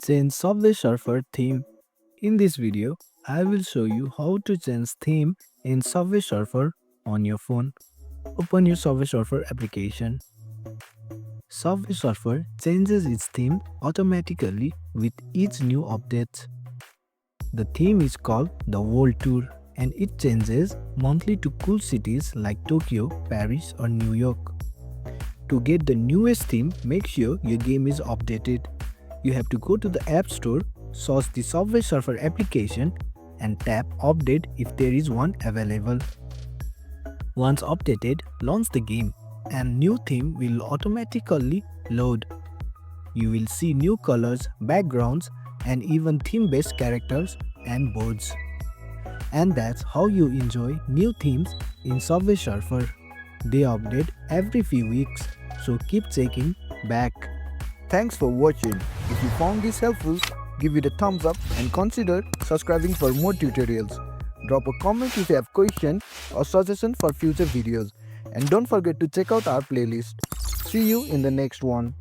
Change Subway Surfer theme. In this video, I will show you how to change theme in Subway Surfer on your phone. Open your Subway Surfer application. Subway Surfer changes its theme automatically with each new update. The theme is called the World Tour and it changes monthly to cool cities like Tokyo, Paris or New York. To get the newest theme, make sure your game is updated. You have to go to the App Store, search the Subway Surfer application and tap Update if there is one available. Once updated, launch the game and new theme will automatically load. You will see new colors, backgrounds and even theme-based characters and boards. And that's how you enjoy new themes in Subway Surfer. They update every few weeks, so keep checking back. Thanks for watching. If you found this helpful, give it a thumbs up and consider subscribing for more tutorials. Drop a comment if you have questions or suggestions for future videos. And don't forget to check out our playlist. See you in the next one.